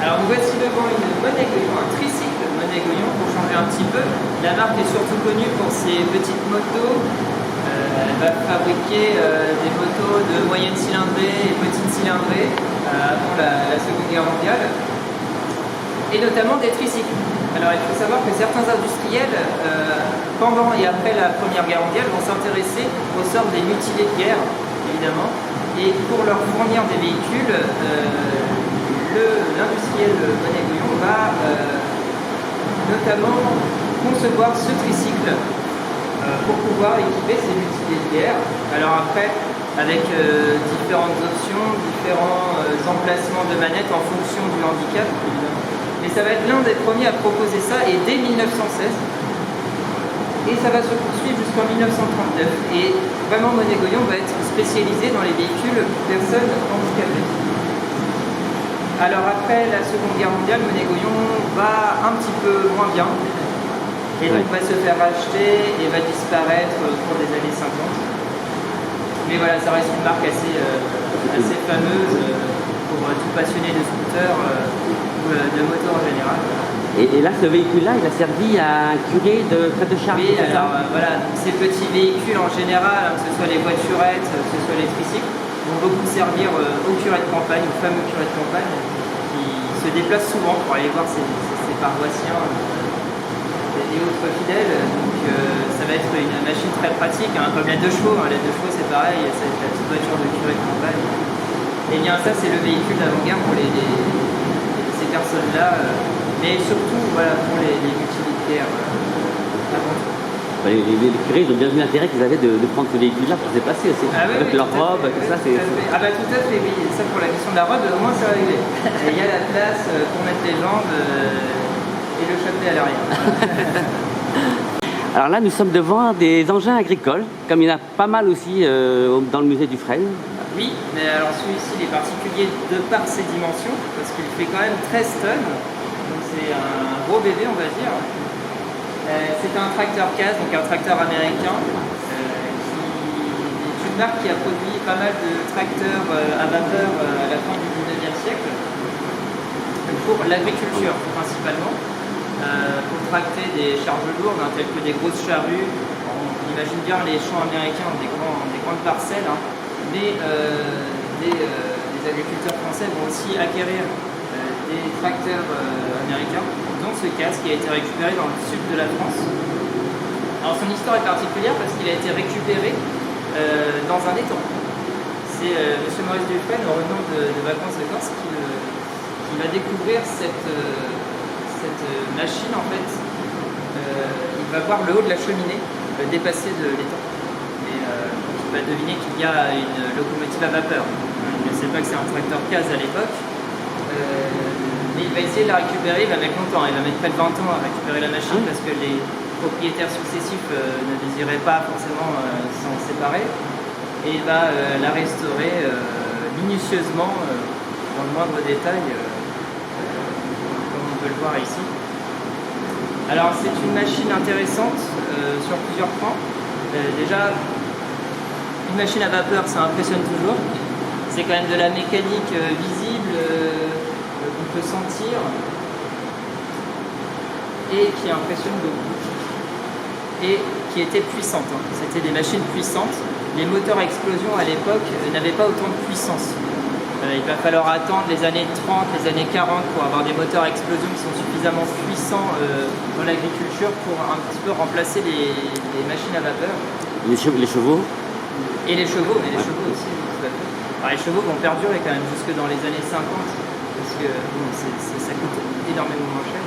Alors nous voici devant une Monégoyon, un tricycle Monégoyon pour changer un petit peu. La marque est surtout connue pour ses petites motos. Elle va fabriquer des motos de moyenne cylindrée et petite cylindrée avant la Seconde Guerre mondiale. Et notamment des tricycles. Alors il faut savoir que certains industriels, pendant et après la Première Guerre mondiale, vont s'intéresser au sort des mutilés de guerre, évidemment. Et pour leur fournir des véhicules, l'industriel Monégoyon va notamment concevoir ce tricycle pour pouvoir équiper ces mutilés de guerre. Alors après, avec différentes options, différents emplacements de manettes en fonction du handicap, évidemment. Mais ça va être l'un des premiers à proposer ça, et dès 1916. Et ça va se poursuivre jusqu'en 1939. Et vraiment, Monégoyon va être spécialisé dans les véhicules pour personnes handicapées. Alors après la Seconde Guerre mondiale, Monégoyon va un petit peu moins bien. Et donc va se faire racheter et va disparaître au cours des années 50. Mais voilà, ça reste une marque assez fameuse pour tout passionné de scooter ou de moto en général. Et là, ce véhicule-là, il a servi à un curé de près de Chartres. Oui, alors voilà, ces petits véhicules en général, que ce soit les voiturettes, que ce soit les tricycles, vont beaucoup servir aux curés de campagne, aux fameux curés de campagne, qui se déplacent souvent pour aller voir ces paroissiens et autres fidèles. Donc ça va être une machine très pratique, comme la 2 chevaux. Les 2 chevaux, c'est pareil, c'est la petite voiture de curé de campagne. Et bien ça, c'est le véhicule d'avant-guerre pour ces personnes-là. Mais surtout, voilà, pour les utilitaires avant tout. Les curés, ils ont bien vu l'intérêt qu'ils avaient de prendre ce véhicule-là pour se déplacer aussi. Avec leur robe, tout ça, c'est... Ah bah tout à fait, oui. Ça, pour la question de la robe, au moins c'est réglé. Et il y a la place pour mettre les jambes et le chapelet à l'arrière. Alors là, nous sommes devant des engins agricoles, comme il y en a pas mal aussi dans le musée du Fresne. Oui, mais alors celui-ci, il est particulier de par ses dimensions, parce qu'il fait quand même 13 tonnes. Donc c'est un gros bébé, on va dire. C'est un tracteur CAS, donc un tracteur américain, qui est une marque qui a produit pas mal de tracteurs à vapeur à la fin du 19e siècle, pour l'agriculture principalement, pour tracter des charges lourdes, telles que des grosses charrues. On imagine bien les champs américains, des grandes parcelles, mais les agriculteurs français vont aussi acquérir des tracteurs américains, dont ce CAS qui a été récupéré dans le sud de la France. Alors son histoire est particulière parce qu'il a été récupéré dans un étang. C'est M. Maurice Dufresne, au revenant de vacances de Corse, qui va découvrir cette machine. En fait, il va voir le haut de la cheminée dépasser de l'étang. Et il va deviner qu'il y a une locomotive à vapeur. Il ne sait pas que c'est un tracteur CAS à l'époque. Mais il va essayer de la récupérer, il va mettre longtemps, il va mettre près de 20 ans à récupérer la machine parce que les propriétaires successifs ne désiraient pas forcément s'en séparer. Et il va la restaurer minutieusement, dans le moindre détail, comme on peut le voir ici. Alors c'est une machine intéressante sur plusieurs points. Déjà, une machine à vapeur, ça impressionne toujours. C'est quand même de la mécanique visible, qu'on peut sentir et qui impressionne beaucoup et qui était puissante. C'était des machines puissantes. Les moteurs à explosion à l'époque n'avaient pas autant de puissance. Il va falloir attendre les années 30, les années 40 pour avoir des moteurs à explosion qui sont suffisamment puissants dans l'agriculture pour un petit peu remplacer les machines à vapeur. Les chevaux. Et les chevaux, mais les chevaux aussi, tout à fait. Alors les chevaux vont perdurer quand même jusque dans les années 50. Parce que bon, ça coûte énormément moins cher.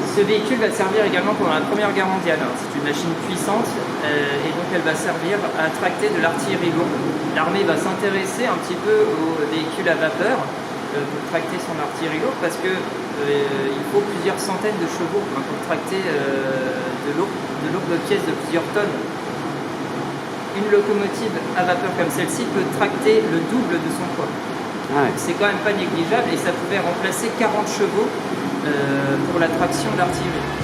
Ce véhicule va servir également pendant la Première Guerre mondiale. C'est une machine puissante et donc elle va servir à tracter de l'artillerie lourde. L'armée va s'intéresser un petit peu aux véhicules à vapeur pour tracter son artillerie lourde parce que il faut plusieurs centaines de chevaux pour tracter de lourdes pièces de plusieurs tonnes. Une locomotive à vapeur comme celle-ci peut tracter le double de son poids. C'est quand même pas négligeable et ça pouvait remplacer 40 chevaux pour la traction de l'artillerie.